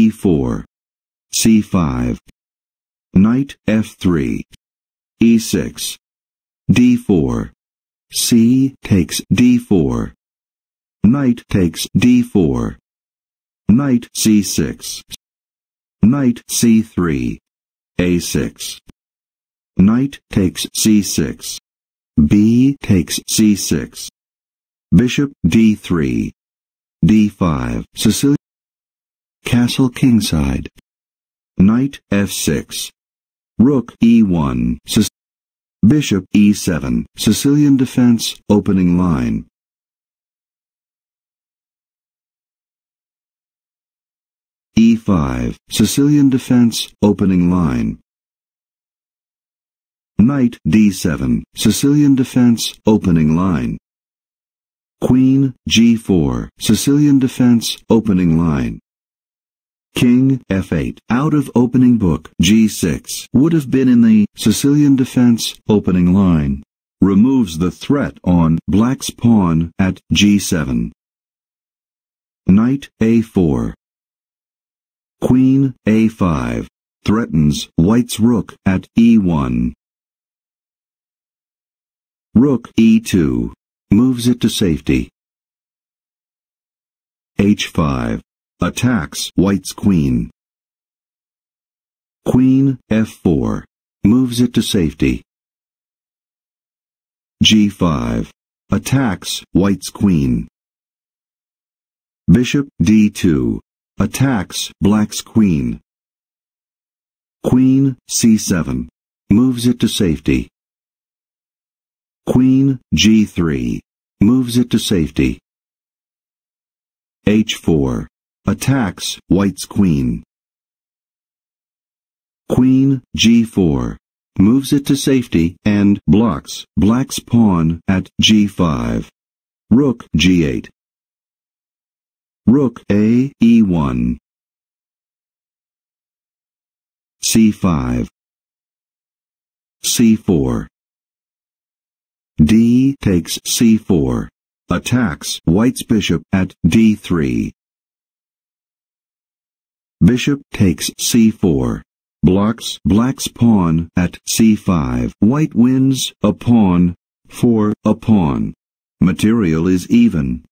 e4, c5, knight f3, e6, d4, c takes d4, knight takes d4, knight c6, knight c3, a6, knight takes c6, b takes c6, bishop d3, d5, Sicilian, castle kingside, knight f6, rook e1, bishop e7, Sicilian defense, opening line. e5, Sicilian defense, opening line. Knight d7, Sicilian defense, opening line. Queen g4, Sicilian defense, opening line. King f8, out of opening book, g6, would have been in the Sicilian defense, opening line. Removes the threat on black's pawn at g7. Knight a4. Queen a5, threatens white's rook at e1. Rook e2, moves it to safety. h5, attacks white's queen. Queen f4, moves it to safety. g5, attacks white's queen. Bishop d2, attacks black's queen. Queen c7, moves it to safety. Queen g3, moves it to safety. h4, attacks white's queen. Queen g4, moves it to safety and blocks black's pawn at g5. Rook g8. Rook a e1. c5. c4. D takes c4, attacks white's bishop at d3. Bishop takes c4, blocks black's pawn at c5. White wins a pawn for a pawn. Material is even.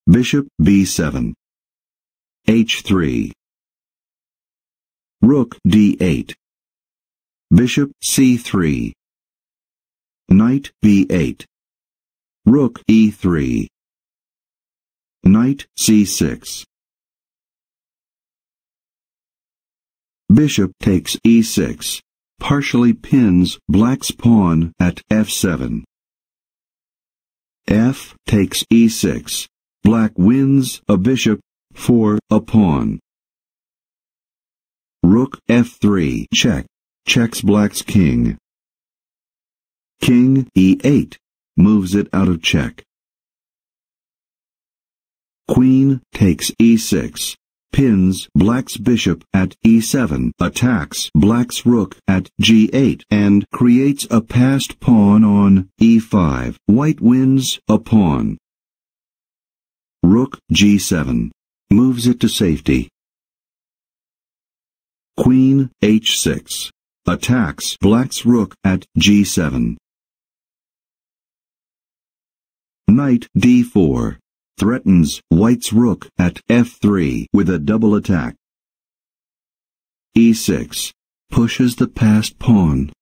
Bishop b7. h3. Rook d8. Bishop c3. Knight b8. Rook e3. Knight c6. Bishop takes e6, partially pins black's pawn at f7. F takes e6. Black wins a bishop for a pawn. Rook f3 check, checks black's king. King e8, moves it out of check. Queen takes e6, pins black's bishop at e7, attacks black's rook at g8, and creates a passed pawn on e5. White wins a pawn. Rook g7, moves it to safety. Queen h6, attacks black's rook at g7. Knight d4, threatens white's rook at f3 with a double attack. e6, pushes the passed pawn.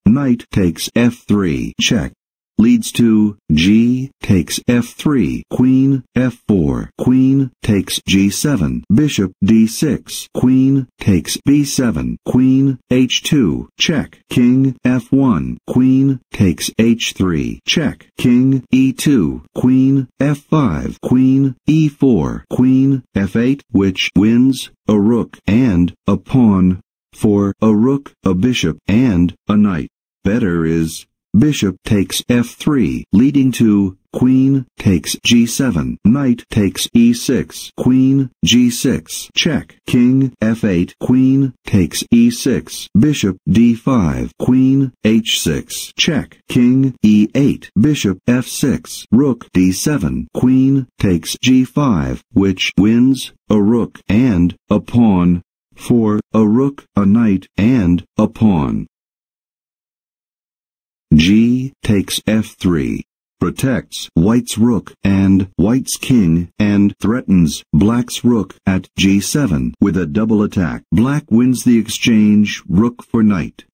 Knight takes f3 check, leads to g takes f3, queen f4, queen takes g7, bishop d6, queen takes b7, queen h2, check, king f1, queen takes h3, check, king e2, queen f5, queen e4, queen f8, which wins a rook and a pawn for a rook, a bishop, and a knight. Better is bishop takes f3, leading to queen takes g7, knight takes e6, queen g6, check, king f8, queen takes e6, bishop d5, queen h6, check, king e8, bishop f6, rook d7, queen takes g5, which wins a rook and a pawn for a rook, a knight, and a pawn. G takes f3. Protects white's rook and white's king and threatens black's rook at g7 with a double attack. Black wins the exchange rook for knight.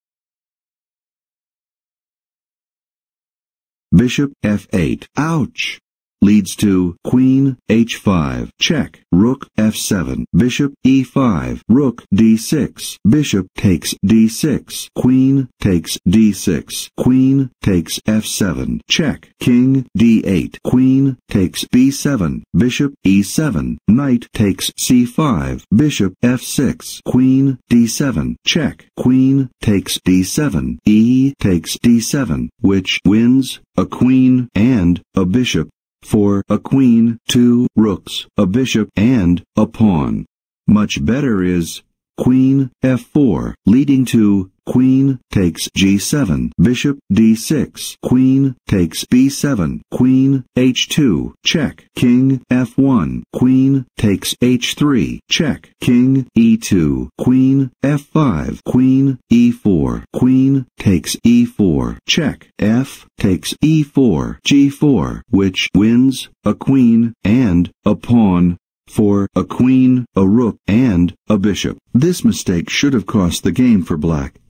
Bishop f8. Ouch! Leads to queen h5, check, rook f7, bishop e5, rook d6, bishop takes d6, queen takes d6, queen takes f7, check, king d8, queen takes b7, bishop e7, knight takes c5, bishop f6, queen d7, check, queen takes d7, e takes d7, which wins a queen and a bishop for a queen, 2 rooks, a bishop, and a pawn. Much better is queen f4, leading to queen takes g7, bishop d6, queen takes b7, queen h2, check, king f1, queen takes h3, check, king e2, queen f5, queen e4, queen takes e4, check, f takes e4, g4, which wins a queen and a pawn for a queen, a rook, and a bishop. This mistake should have cost the game for black.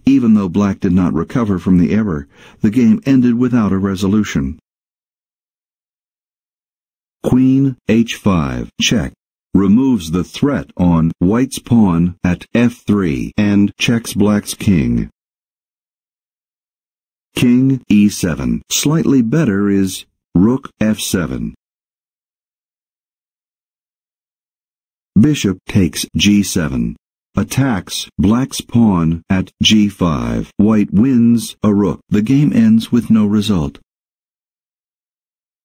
Even though black did not recover from the error, the game ended without a resolution. Queen h5, check, removes the threat on white's pawn at f3 and checks black's king. King e7. Slightly better is rook f7. Bishop takes g7. Attacks black's pawn at g5. White wins a rook. The game ends with no result.